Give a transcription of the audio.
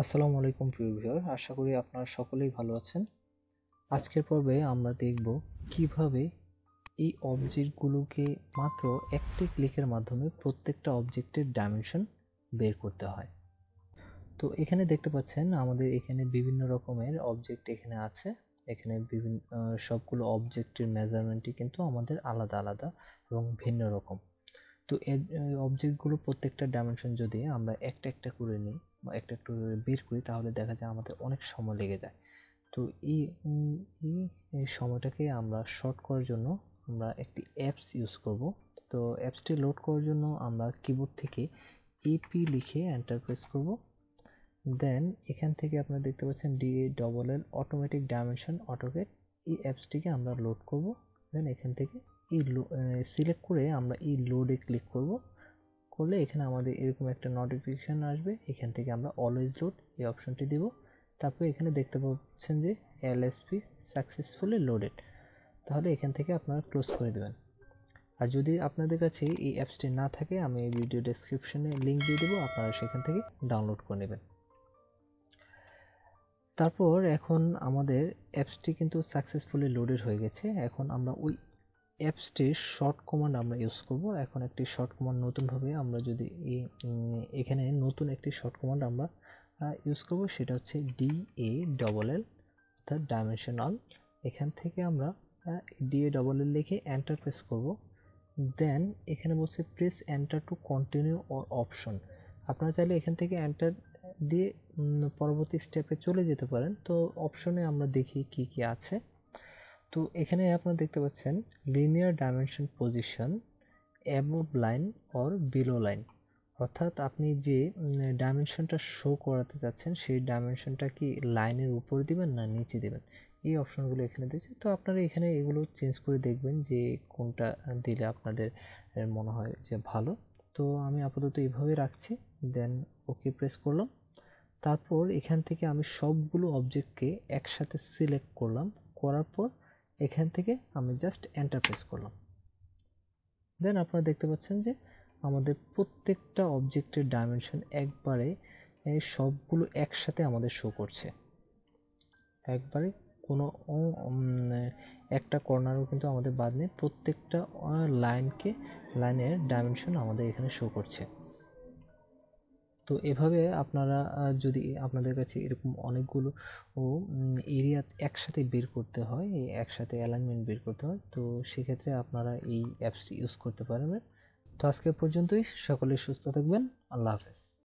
আসসালামু আলাইকুম প্রিয় ভিউয়ার, আশা করি আপনারা সকলেই ভালো আছেন। আজকের পর্বে আমরা দেখব কিভাবে এই অবজেক্টগুলোকে মাত্র একটি ক্লিকের মাধ্যমে প্রত্যেকটা অবজেক্টের ডাইমেনশন বের করতে হয়। তো এখানে দেখতে পাচ্ছেন আমাদের এখানে বিভিন্ন রকমের অবজেক্ট এখানে আছে। এখানে বিভিন্ন সবগুলো অবজেক্টের মেজারমেন্টই কিন্তু আমাদের আলাদা আলাদা এবং ভিন্ন রকম। তো এই অবজেক্টগুলো প্রত্যেকটা ডাইমেনশন যদি আমরা একটা একটা করে নিই বা একটা একটা করে বের করি, তাহলে দেখা যায় আমাদের অনেক সময় লেগে যায়। তো এই সময়টাকে আমরা শর্ট করার জন্য আমরা একটি অ্যাপস ইউজ করব। তো অ্যাপসটি লোড করার জন্য আমরা কিবোর্ড থেকে এপি লিখে এন্টার প্রেস করব। দেন এখান থেকে আপনারা দেখতে পাচ্ছেন DALL অটোমেটিক ডাইমেনশন অটোক্যাড, এই অ্যাপসটিকে আমরা লোড করব। দেন এখান থেকে এই সিলেক্ট করে আমরা এই লোডে ক্লিক করব। করলে এখানে আমাদের এরকম একটা নোটিফিকেশন আসবে। এখান থেকে আমরা অলওয়েজ লোড এই অপশনটি দেব। তারপরে এখানে দেখতে পাচ্ছেন যে LSP সাকসেসফুলি লোডেড, তাহলে এখান থেকে আপনারা ক্লোজ করে দেবেন। আর যদি আপনাদের কাছে এই অ্যাপসটি না থাকে, আমি এই ভিডিও ডেসক্রিপশনে লিঙ্ক দিয়ে দেবো, আপনারা সেখান থেকে ডাউনলোড করে নেবেন। তারপর এখন আমাদের অ্যাপসটি কিন্তু সাকসেসফুলি লোডেড হয়ে গেছে। এখন আমরা ওই অ্যাপসটির শর্ট কমান্ড আমরা ইউজ করব। এখন একটি শর্ট কমান্ড নতুনভাবে আমরা যদি এখানে নতুন একটি শর্ট কমান্ড আমরা ইউজ করব, সেটা হচ্ছে DALL অর্থাৎ ডাইমেনশনাল। এখান থেকে আমরা DALL লিখে এন্টার প্রেস করব। দেন এখানে বলছে press enter to continue or option. আপনারা চাইলে এখান থেকে এন্টার দিয়ে পরবর্তী স্টেপে চলে যেতে পারেন। তো অপশনে আমরা দেখি কি কি আছে। তো এখানে আপনারা দেখতে পাচ্ছেন linear dimension position above line or below line, অর্থাৎ আপনি যে ডাইমেনশনটা শো করাতে চাচ্ছেন সেই ডাইমেনশনটা কি লাইনের উপরে দিবেন না নিচে দিবেন, এই অপশনগুলো এখানে দিয়েছে। তো আপনারা এখানে এগুলো চেঞ্জ করে দেখবেন যে কোনটা দিলে আপনাদের মনে হয় যে ভালো। তো আমি আপাতত এইভাবে রাখছি। দেন ওকে প্রেস করলাম। তারপর এখান থেকে আমি সবগুলো অবজেক্টকে একসাথে সিলেক্ট করলাম। করার পর এখান থেকে আমি জাস্ট এন্টার প্রেস করলাম। দেন আপনারা দেখতে পাচ্ছেন যে আমাদের প্রত্যেকটা অবজেক্টের ডাইমেনশন একবারে সবগুলো একসাথে আমাদের শো করছে। একবারে কোনো একটা কর্নারও কিন্তু আমাদের বাদ নেই, প্রত্যেকটা লাইনের ডাইমেনশন আমাদের এখানে শো করছে। তো এভাবে আপনারা যদি আপনাদের কাছে এরকম অনেকগুলো এরিয়া একসাথে বের করতে হয়, একসাথে অ্যালাইনমেন্ট বের করতে হয়, তো সেক্ষেত্রে আপনারা এই অ্যাপস ইউজ করতে পারবেন। তো আজকে পর্যন্তই, সকলে সুস্থ থাকবেন। আল্লাহ হাফেজ।